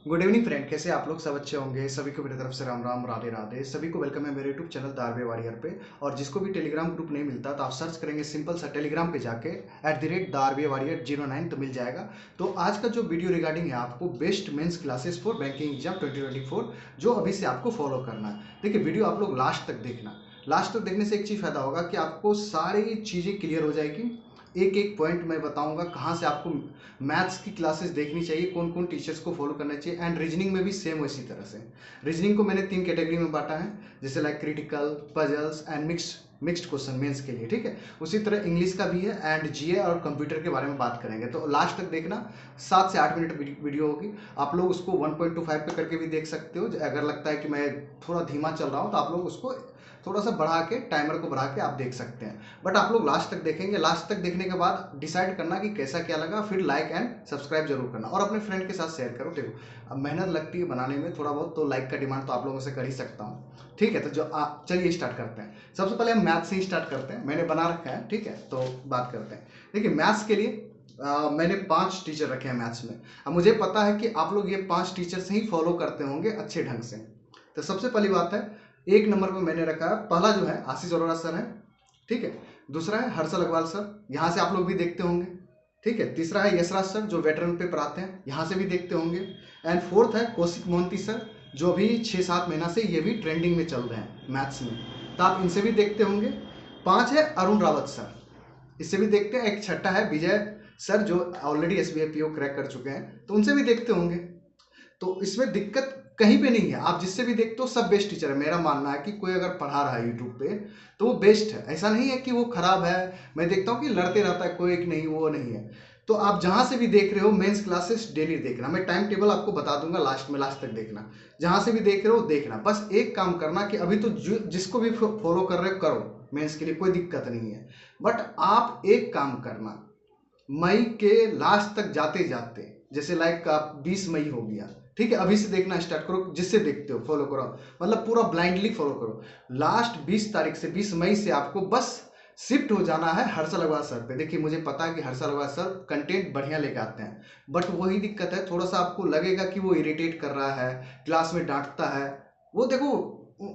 Good evening friend, कैसे आप लोग? सब अच्छे होंगे। सभी को मेरी तरफ से राम राम, राधे राधे। सभी को वेलकम है मेरे यूट्यूब चैनल दारवे वॉरियर पे। और जिसको भी टेलीग्राम ग्रुप नहीं मिलता तो आप सर्च करेंगे सिंपल सा टेलीग्राम पे जाके @दारवे वॉरियर 09 तो मिल जाएगा। तो आज का जो वीडियो रिगार्डिंग है आपको best mains classes for banking exam 2024 जो अभी से आपको फॉलो करना है। देखिए वीडियो आप लोग लास्ट तक देखना। लास्ट तक देखने से एक चीज़ फायदा होगा कि आपको सारी चीज़ें क्लियर हो जाएगी। एक एक पॉइंट मैं बताऊंगा कहाँ से आपको मैथ्स की क्लासेस देखनी चाहिए, कौन कौन टीचर्स को फॉलो करना चाहिए। एंड रीजनिंग में भी सेम वैसी तरह से। रीजनिंग को मैंने 3 कैटेगरी में बांटा है, जैसे like critical, puzzles and mixed question mains के लिए, ठीक है। उसी तरह इंग्लिश का भी है एंड जीए और कंप्यूटर के बारे में बात करेंगे। तो लास्ट तक देखना, 7 से 8 मिनट वीडियो होगी। आप लोग उसको 1.25 पे करके भी देख सकते हो। अगर लगता है कि मैं थोड़ा धीमा चल रहा हूँ तो आप लोग उसको थोड़ा सा बढ़ा के, टाइमर को बढ़ा के आप देख सकते हैं। बट आप लोग लास्ट तक देखेंगे। लास्ट तक देखने के बाद डिसाइड करना कि कैसा क्या लगा, फिर लाइक एंड सब्सक्राइब जरूर करना और अपने फ्रेंड के साथ शेयर करो। देखो अब मेहनत लगती है बनाने में थोड़ा बहुत, तो लाइक का डिमांड तो आप लोगों से कर ही सकता हूँ, ठीक है। तो जो चलिए स्टार्ट करते हैं। सबसे पहले हम मैथ से ही स्टार्ट करते हैं। मैंने बना रखा है, ठीक है। तो बात करते हैं। देखिए मैथ्स के लिए मैंने 5 टीचर रखे हैं मैथ्स में। अब मुझे पता है कि आप लोग ये 5 टीचर से ही फॉलो करते होंगे अच्छे ढंग से। तो सबसे पहली बात है, 1 नंबर पे मैंने रखा है, पहला जो है आशीष अरोड़ा सर है, ठीक है। दूसरा है हर्षल अग्रवाल सर, यहाँ से आप लोग भी देखते होंगे, ठीक है। तीसरा है यशराज सर जो वेटरन पे पढ़ाते हैं, यहाँ से भी देखते होंगे। एंड फोर्थ है कौशिक मोहंती सर जो अभी 6-7 महीना से ये भी ट्रेंडिंग में चल रहे हैं मैथ्स में, तो आप इनसे भी देखते होंगे। 5 है अरुण रावत सर, इससे भी देखते हैं। एक छठा है विजय सर जो ऑलरेडी एसबीआई पीओ क्रैक कर चुके हैं, तो उनसे भी देखते होंगे। तो इसमें दिक्कत कहीं पे नहीं है, आप जिससे भी देखते हो सब बेस्ट टीचर है। मेरा मानना है कि कोई अगर पढ़ा रहा है यूट्यूब पे तो वो बेस्ट है, ऐसा नहीं है कि वो खराब है। मैं देखता हूँ कि लड़ते रहता है कोई, एक नहीं, वो नहीं है। तो आप जहां से भी देख रहे हो मेंस क्लासेस डेली देखना। मैं टाइम टेबल आपको बता दूंगा लास्ट में, लास्ट तक देखना। जहां से भी देख रहे हो देखना। बस एक काम करना कि अभी तो जिसको भी फॉलो कर रहे हो करो, मेंस के लिए कोई दिक्कत नहीं है। बट आप एक काम करना, मई के लास्ट तक जाते जाते, जैसे लाइक आप 20 मई हो गया, ठीक है, अभी से देखना स्टार्ट करो। जिससे देखते हो फॉलो करो, मतलब पूरा ब्लाइंडली फॉलो करो। लास्ट 20 तारीख से, 20 मई से आपको बस शिफ्ट हो जाना है हर्षल अग्रवाल सर पे। देखिए मुझे पता है कि हर्षल अग्रवाल सर कंटेंट बढ़िया लेके आते हैं, बट वही दिक्कत है, थोड़ा सा आपको लगेगा कि वो इरिटेट कर रहा है, क्लास में डांटता है। वो देखो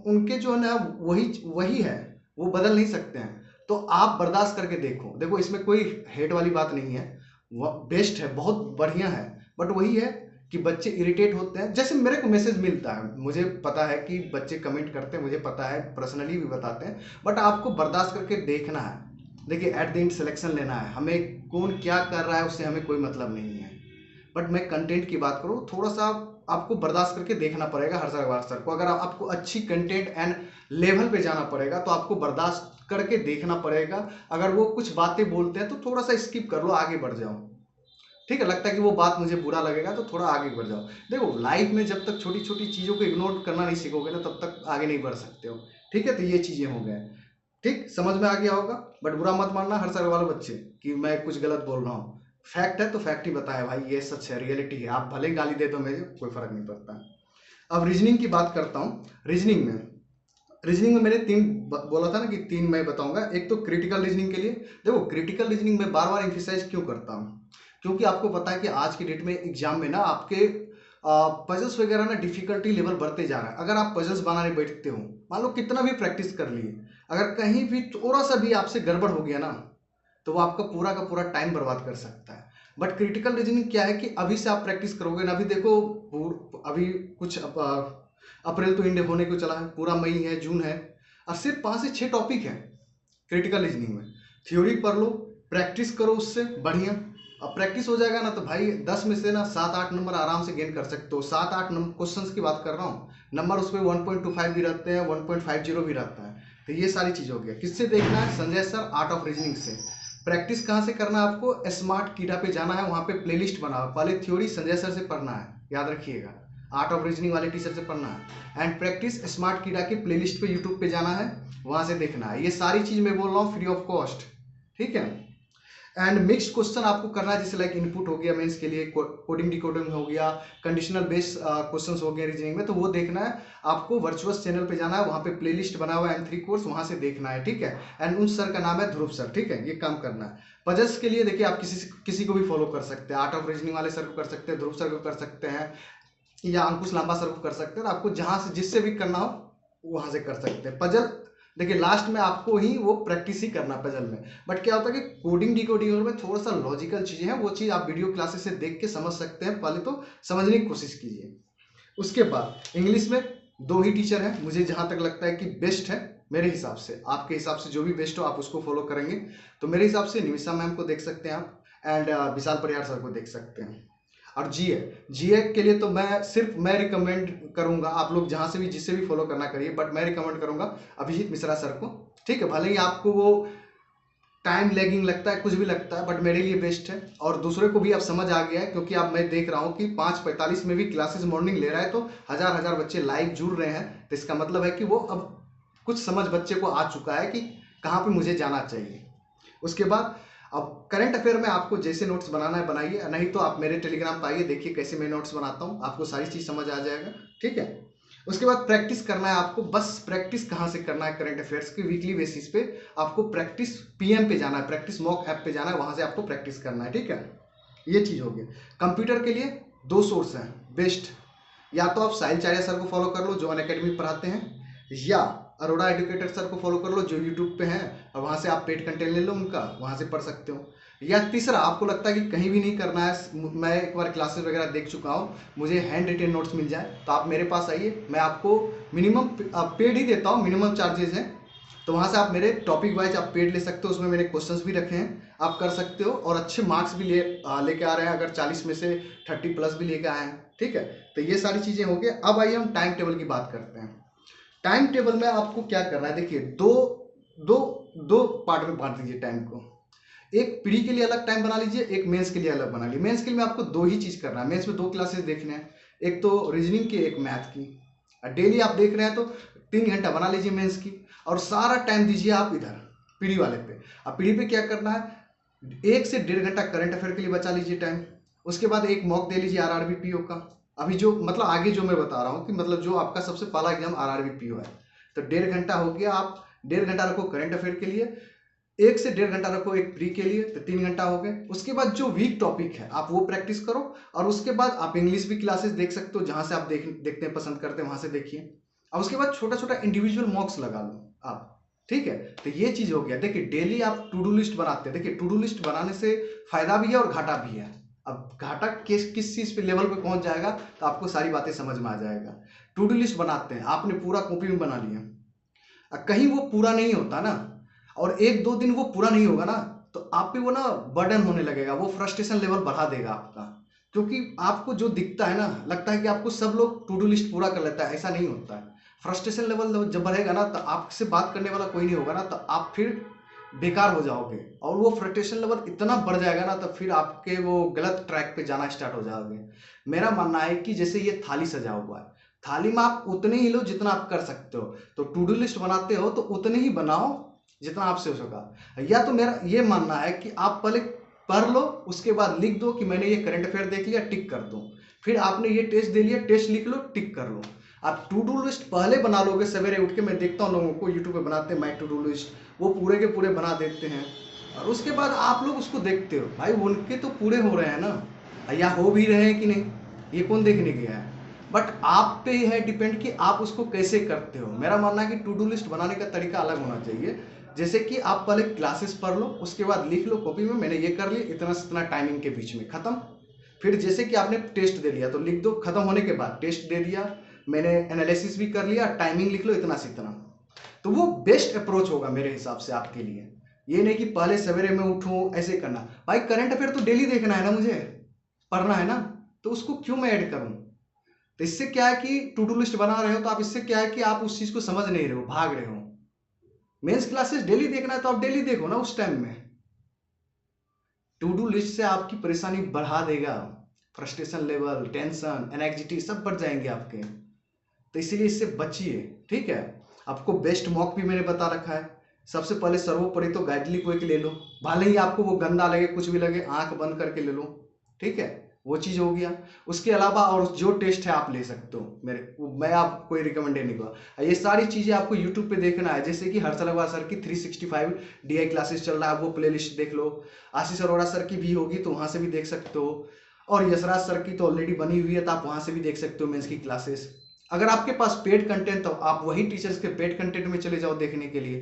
उनके जो है ना वही वही है, वो बदल नहीं सकते हैं। तो आप बर्दाश्त करके देखो। देखो इसमें कोई हेट वाली बात नहीं है, वह बेस्ट है, बहुत बढ़िया है। बट वही है कि बच्चे इरिटेट होते हैं। जैसे मेरे को मैसेज मिलता है, मुझे पता है कि बच्चे कमेंट करते हैं, मुझे पता है, पर्सनली भी बताते हैं। बट आपको बर्दाश्त करके देखना है। देखिए एट द एंड सिलेक्शन लेना है हमें, कौन क्या कर रहा है उससे हमें कोई मतलब नहीं है। बट मैं कंटेंट की बात करूँ, थोड़ा सा आपको बर्दाश्त करके देखना पड़ेगा हर्षल अग्रवाल सर को। अगर आपको अच्छी कंटेंट एंड लेवल पे जाना पड़ेगा तो आपको बर्दाश्त करके देखना पड़ेगा। अगर वो कुछ बातें बोलते हैं तो थोड़ा सा स्किप कर लो, आगे बढ़ जाओ, ठीक है। लगता है कि वो बात मुझे बुरा लगेगा तो थोड़ा आगे बढ़ जाओ। देखो लाइफ में जब तक छोटी छोटी चीज़ों को इग्नोर करना नहीं सीखोगे ना, तब तक आगे नहीं बढ़ सकते हो, ठीक है। तो ये चीज़ें हो गए, ठीक, समझ में आ गया होगा। बट बुरा मत मानना हर साल वाले बच्चे कि मैं कुछ गलत बोल रहा हूँ। फैक्ट है तो फैक्ट ही बताया भाई, ये सच है, रियलिटी है। आप भले गाली दे दो, मुझे कोई फर्क नहीं पड़ता। अब रीजनिंग की बात करता हूँ। रीजनिंग में मैंने 3 बोला था ना कि 3 मैं बताऊंगा। एक तो क्रिटिकल रीजनिंग के लिए, देखो क्रिटिकल रीजनिंग में बार बार एम्फिसाइज क्यों करता हूँ, क्योंकि आपको पता है कि आज की डेट में एग्जाम में ना आपके पजल्स वगैरह ना डिफिकल्टी लेवल बढ़ते जा रहा है। अगर आप पजल्स बनाने बैठते हो, मान लो कितना भी प्रैक्टिस कर लिए, अगर कहीं भी थोड़ा सा भी आपसे गड़बड़ हो गया ना, तो वो आपका पूरा का पूरा टाइम बर्बाद कर सकता है। बट क्रिटिकल रीजनिंग क्या है कि अभी से आप प्रैक्टिस करोगे ना। अभी देखो अभी कुछ अप्रैल तो इंड होने को चला है, पूरा मई है, जून है, और सिर्फ 5 से 6 टॉपिक है क्रिटिकल रीजनिंग में। थ्योरी पढ़ लो, प्रैक्टिस करो उससे बढ़िया। अब प्रैक्टिस हो जाएगा ना तो भाई 10 में से ना 7-8 नंबर आराम से गेन कर सकते हो। 7-8 क्वेश्चन की बात कर रहा हूँ, नंबर उसमें 1.25 भी रहते हैं, 1.50 भी रहता है। तो ये सारी चीज़ हो गया। किससे देखना है? Sanjay sir art of reasoning से। प्रैक्टिस कहाँ से करना है आपको? स्मार्ट कीड़ा पे जाना है, वहाँ पे प्लेलिस्ट बना हुआ, पहले थ्योरी संजय सर से पढ़ना है, याद रखिएगा। आर्ट ऑफ रीजनिंग वाले टीचर से पढ़ना है। एंड प्रैक्टिस स्मार्ट कीड़ा की प्लेलिस्ट पे यूट्यूब पे जाना है, वहाँ से देखना है। ये सारी चीज़ मैं बोल रहा हूँ फ्री ऑफ कॉस्ट, ठीक है। एंड मिक्स्ड क्वेश्चन आपको करना है, जैसे लाइक इनपुट हो गया मेंस के लिए, कोडिंग डिकोडिंग हो गया, कंडीशनल बेस्ड क्वेश्चंस हो गए रीजनिंग में, तो वो देखना है आपको। वर्चुअस चैनल पे जाना है, वहाँ पे प्लेलिस्ट बना हुआ है M3 कोर्स, वहाँ से देखना है, ठीक है। एंड उन सर का नाम है ध्रुव सर, ठीक है। ये काम करना है। पजल्स के लिए देखिए आप किसी को भी फॉलो कर सकते हैं। आर्ट ऑफ रीजनिंग वाले सर को कर सकते हैं, ध्रुव सर को कर सकते हैं, या अंकुश लांबा सर को कर सकते हैं। आपको जहां से जिससे भी करना हो वहां से कर सकते हैं। पजल देखिए लास्ट में आपको ही वो प्रैक्टिस ही करना पजल में। बट क्या होता है कि कोडिंग डिकोडिंग में थोड़ा सा लॉजिकल चीजें हैं, वो चीज आप वीडियो क्लासेस से देख के समझ सकते हैं। पहले तो समझने की कोशिश कीजिए। उसके बाद इंग्लिश में 2 ही टीचर हैं, मुझे जहां तक लगता है कि बेस्ट है मेरे हिसाब से। आपके हिसाब से जो भी बेस्ट हो आप उसको फॉलो करेंगे। तो मेरे हिसाब से निमिषा मैम को देख सकते हैं आप, एंड विशाल परिहार सर को देख सकते हैं। और जीए के लिए तो मैं रिकमेंड करूंगा, आप लोग जहां से भी जिससे भी फॉलो करना करिए, बट मैं रिकमेंड करूंगा अभिजीत मिश्रा सर को। ठीक है, भले ही आपको वो टाइम लैगिंग लगता है, कुछ भी लगता है, बट मेरे लिए बेस्ट है। और दूसरे को भी अब समझ आ गया है, क्योंकि अब मैं देख रहा हूँ कि 5:45 में भी क्लासेस मॉर्निंग ले रहा है, तो हजार हजार बच्चे लाइव जुड़ रहे हैं। तो इसका मतलब है कि वो अब कुछ समझ बच्चे को आ चुका है कि कहाँ पे मुझे जाना चाहिए। उसके बाद अब करंट अफेयर में आपको जैसे नोट्स बनाना है बनाइए, नहीं तो आप मेरे टेलीग्राम पर आइए, देखिए कैसे मैं नोट्स बनाता हूँ, आपको सारी चीज समझ आ जाएगा। ठीक है, उसके बाद प्रैक्टिस करना है आपको। बस प्रैक्टिस कहाँ से करना है, करंट अफेयर्स के वीकली बेसिस पे आपको प्रैक्टिस पीएम पे जाना है, प्रैक्टिस मॉक ऐप पे जाना है, वहां से आपको प्रैक्टिस करना है। ठीक है, ये चीज हो गई। कंप्यूटर के लिए 2 सोर्स हैं बेस्ट, या तो आप साहिल चारिया सर को फॉलो कर लो जो अनअकैडमी पढ़ाते हैं, या अरोड़ा एजुकेटर सर को फॉलो कर लो जो यूट्यूब पे हैं, और वहां से आप पेड कंटेंट ले लो उनका, वहां से पढ़ सकते हो। या तीसरा आपको लगता है कि कहीं भी नहीं करना है, मैं एक बार क्लासेस वगैरह देख चुका हूँ, मुझे हैंड रिटेन नोट्स मिल जाए, तो आप मेरे पास आइए, मैं आपको मिनिमम पेड ही देता हूँ, मिनिमम चार्जेस हैं। तो वहां से आप मेरे टॉपिक वाइज आप पेड ले सकते हो, उसमें मैंने क्वेश्चंस भी रखे हैं, आप कर सकते हो, और अच्छे मार्क्स भी लेके आ रहे हैं, अगर 40 में से 30 प्लस भी लेके आए हैं। ठीक है, तो ये सारी चीजें हो गई। अब आइए हम टाइम टेबल की बात करते हैं। टाइम टेबल में आपको क्या करना है, देखिए दो दो दो पार्ट में बांट दीजिए टाइम को। एक प्री के लिए अलग टाइम बना लीजिए, एक मेंस के लिए अलग बना लीजिए। मेंस के लिए में आपको 2 ही चीज करना है, मेंस में 2 क्लासेस देखने हैं, एक तो रीजनिंग की, एक मैथ की। डेली आप देख रहे हैं तो 3 घंटा बना लीजिए मेंस की, और सारा टाइम दीजिए आप इधर पीडी वाले पे। अब पीडी पे क्या करना है, 1 से 1.5 घंटा करंट अफेयर के लिए बचा लीजिए टाइम। उसके बाद एक मॉक दे लीजिए आरआरबी पीओ का। अभी जो मतलब आगे जो मैं बता रहा हूँ कि मतलब जो आपका सबसे पहला एग्जाम आरआरबी पीओ है, तो 1.5 घंटा हो गया। आप 1.5 घंटा रखो करंट अफेयर के लिए, 1 से 1.5 घंटा रखो एक प्री के लिए, तो 3 घंटा हो गए। उसके बाद जो वीक टॉपिक है आप वो प्रैक्टिस करो, और उसके बाद आप इंग्लिश भी क्लासेस देख सकते हो, जहां से आप देखते हैं पसंद करते हैं वहां से देखिए। और उसके बाद छोटा छोटा इंडिविजुअल मॉक्स लगा लो आप। ठीक है, तो ये चीज हो गया। देखिए डेली आप टू डू लिस्ट बनाते हैं, देखिए टू डू लिस्ट बनाने से फायदा भी है और घाटा भी है। अब घाटा किस चीज पे लेवल पे पहुंच जाएगा तो आपको सारी बातें समझ में आ जाएगा। टू डू लिस्ट बनाते हैं, आपने पूरा कॉपी में बना लिया, कहीं वो पूरा नहीं होता ना, और 1-2 दिन वो पूरा नहीं होगा ना, तो आप पे वो ना बर्डन होने लगेगा, वो फ्रस्ट्रेशन लेवल बढ़ा देगा आपका। क्योंकि आपको जो दिखता है ना, लगता है कि आपको सब लोग टू डू लिस्ट पूरा कर लेता है, ऐसा नहीं होता है। फ्रस्ट्रेशन लेवल जब बढ़ेगा ना, तो आपसे बात करने वाला कोई नहीं होगा ना, तो आप फिर बेकार हो जाओगे, और वो फ्रस्ट्रेशन लेवल इतना बढ़ जाएगा ना, तो फिर आपके वो गलत ट्रैक पे जाना स्टार्ट हो जाओगे। मेरा मानना है कि जैसे ये थाली सजा हुआ है, थाली में आप उतने ही लो जितना आप कर सकते हो, तो टू डू लिस्ट बनाते हो तो उतने ही बनाओ जितना आपसे हो सका। या तो मेरा ये मानना है कि आप पहले पढ़ लो, उसके बाद लिख दो कि मैंने ये करंट अफेयर देख लिया, टिक कर दो। फिर आपने ये टेस्ट दे लिया, टेस्ट लिख लो, टिक कर लो। आप टू डू लिस्ट पहले बना लोगे, सवेरे उठ के मैं देखता हूँ लोगों को यूट्यूब पे बनाते हैं माई टू डू लिस्ट, वो पूरे के पूरे बना देते हैं, और उसके बाद आप लोग उसको देखते हो, भाई उनके तो पूरे हो रहे हैं ना, या हो भी रहे हैं कि नहीं, ये कौन देखने गया है। बट आप पे है डिपेंड कि आप उसको कैसे करते हो। मेरा मानना है कि टू डू लिस्ट बनाने का तरीका अलग होना चाहिए। जैसे कि आप पहले क्लासेस पढ़ लो, उसके बाद लिख लो कॉपी में, मैंने ये कर लिया इतना से इतना टाइमिंग के बीच में खत्म। फिर जैसे कि आपने टेस्ट दे लिया तो लिख दो, खत्म होने के बाद टेस्ट दे दिया, मैंने एनालिसिस भी कर लिया, टाइमिंग लिख लो इतना से इतना। तो वो बेस्ट अप्रोच होगा मेरे हिसाब से आपके लिए। ये नहीं कि पहले सवेरे में उठूं ऐसे करना। भाई करंट अफेयर तो डेली देखना है ना, मुझे पढ़ना है ना, तो उसको क्यों मैं ऐड करूं। तो इससे क्या है कि टू डू लिस्ट बना रहे हो तो आप, इससे क्या है कि आप उस चीज को समझ नहीं रहे हो, भाग रहे हो। मेंस क्लासेस डेली देखना है तो आप डेली देखो ना उस टाइम में। टू डू लिस्ट से आपकी परेशानी बढ़ा देगा, फ्रस्ट्रेशन लेवल, टेंशन, एंजाइटी सब बढ़ जाएंगे आपके। तो इसीलिए इससे बचिए। ठीक है, आपको बेस्ट मॉक भी मैंने बता रखा है। सबसे पहले सर्वोपरि तो गाइडली कोई लें लो, भले ही आपको वो गंदा लगे कुछ भी लगे, आंख बंद करके ले लो। ठीक है, वो चीज हो गया। उसके अलावा और जो टेस्ट है आप ले सकते हो, मैं आपको कोई रिकमेंड नहीं करूँगा। ये सारी चीजें आपको यूट्यूब पे देखना है, जैसे कि हर्षल अग्रवाल सर की 365 डीआई क्लासेस चल रहा है, वो प्लेलिस्ट देख लो। आशीष अरोड़ा सर की भी होगी तो वहां से भी देख सकते हो। और यशराज सर की तो ऑलरेडी बनी हुई है, तो आप वहाँ से भी देख सकते हो मेंस की क्लासेस। अगर आपके पास पेड कंटेंट तो आप वही टीचर्स के पेड कंटेंट में चले जाओ देखने के लिए,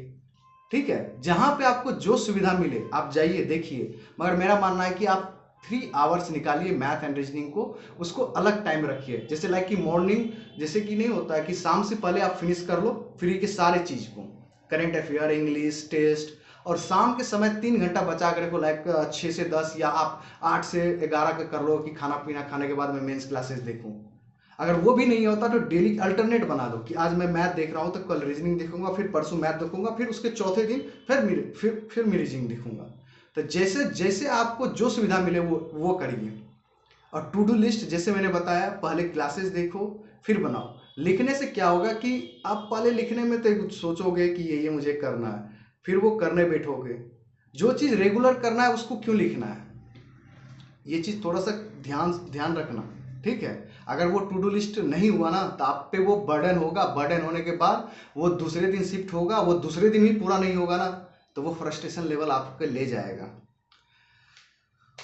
ठीक है। जहां पे आपको जो सुविधा मिले आप जाइए देखिए, मगर मेरा मानना है कि आप 3 आवर्स निकालिए मैथ एंड रीजनिंग को, उसको अलग टाइम रखिए। जैसे लाइक कि मॉर्निंग, जैसे कि नहीं होता है कि शाम से पहले आप फिनिश कर लो फ्री के सारे चीज को, करेंट अफेयर, इंग्लिश, टेस्ट, और शाम के समय 3 घंटा बचा कर रखो, लाइक 6 से 10 या आप 8 से 11 का कर लो कि खाना पीना खाने के बाद मैं मेंस क्लासेस देखूं। अगर वो भी नहीं होता तो डेली अल्टरनेट बना दो कि आज मैं मैथ देख रहा हूं तो कल रीजनिंग देखूंगा, फिर परसों मैथ देखूंगा, फिर उसके चौथे दिन फिर मैं रीजनिंग देखूंगा। तो जैसे जैसे आपको जो सुविधा मिले वो करिए। और टू डू लिस्ट जैसे मैंने बताया, पहले क्लासेस देखो फिर बनाओ। लिखने से क्या होगा कि आप पहले लिखने में तो कुछ सोचोगे कि ये मुझे करना है, फिर वो करने बैठोगे। जो चीज़ रेगुलर करना है उसको क्यों लिखना है, ये चीज़ थोड़ा सा ध्यान ध्यान रखना, ठीक है। अगर वो टू डू लिस्ट नहीं हुआ ना तो आप पे वो बर्डन होगा, बर्डन होने के बाद वो दूसरे दिन शिफ्ट होगा, वो दूसरे दिन ही पूरा नहीं होगा ना तो वो फ्रस्ट्रेशन लेवल आपके ले जाएगा।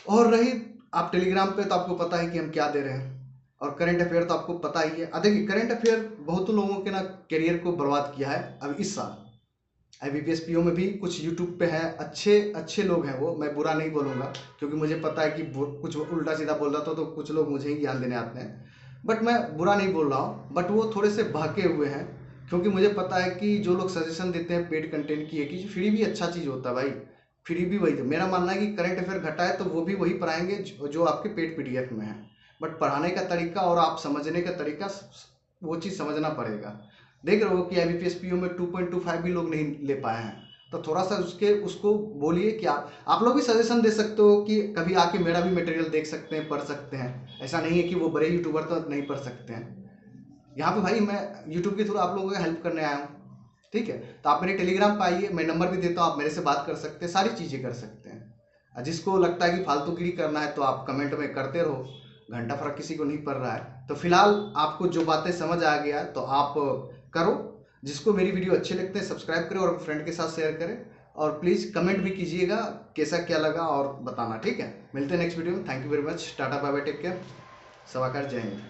और रही आप टेलीग्राम पे, तो आपको पता है कि हम क्या दे रहे हैं, और करंट अफेयर तो आपको पता ही है। देखिए करंट अफेयर बहुत लोगों के ना करियर को बर्बाद किया है अब इस साल। IBPS PO में भी कुछ यूट्यूब पे है, अच्छे अच्छे लोग हैं, वो मैं बुरा नहीं बोलूँगा क्योंकि मुझे पता है कि कुछ उल्टा सीधा बोल रहा था तो कुछ लोग मुझे ही ज्ञान देने आते हैं, बट मैं बुरा नहीं बोल रहा हूँ। बट वो थोड़े से बहके हुए हैं क्योंकि मुझे पता है कि जो लोग सजेशन देते हैं पेड कंटेंट की, एक फ्री भी अच्छा चीज़ होता है भाई, फ्री भी वही। तो मेरा मानना है कि करंट अफेयर घटाए तो वो भी वही पढ़ाएंगे जो आपके पेड PDF में है, बट पढ़ाने का तरीका और आप समझने का तरीका वो चीज़ समझना पड़ेगा। देख रहे हो कि IBPS PO में 2.25 भी लोग नहीं ले पाए हैं, तो थोड़ा सा उसको बोलिए कि आप लोग भी सजेशन दे सकते हो कि कभी आके मेरा भी मटेरियल देख सकते हैं, पढ़ सकते हैं। ऐसा नहीं है कि वो बड़े यूट्यूबर तो नहीं पढ़ सकते हैं। यहाँ पे भाई मैं यूट्यूब के थ्रू आप लोगों का हेल्प करने आया हूँ, ठीक है। तो आप मेरे टेलीग्राम पे आइए, मैं नंबर भी देता हूँ, आप मेरे से बात कर सकते हैं, सारी चीज़ें कर सकते हैं। जिसको लगता है कि फालतूगिरी करना है तो आप कमेंट में करते रहो, घंटा फर्क किसी को नहीं पड़ रहा है। तो फिलहाल आपको जो बातें समझ आ गया तो आप करो। जिसको मेरी वीडियो अच्छे लगते हैं सब्सक्राइब करें और फ्रेंड के साथ शेयर करें, और प्लीज़ कमेंट भी कीजिएगा कैसा क्या लगा और बताना, ठीक है। मिलते हैं नेक्स्ट वीडियो में। Thank you very much, tata bye bye, take care, सवाकर, जय हिंद।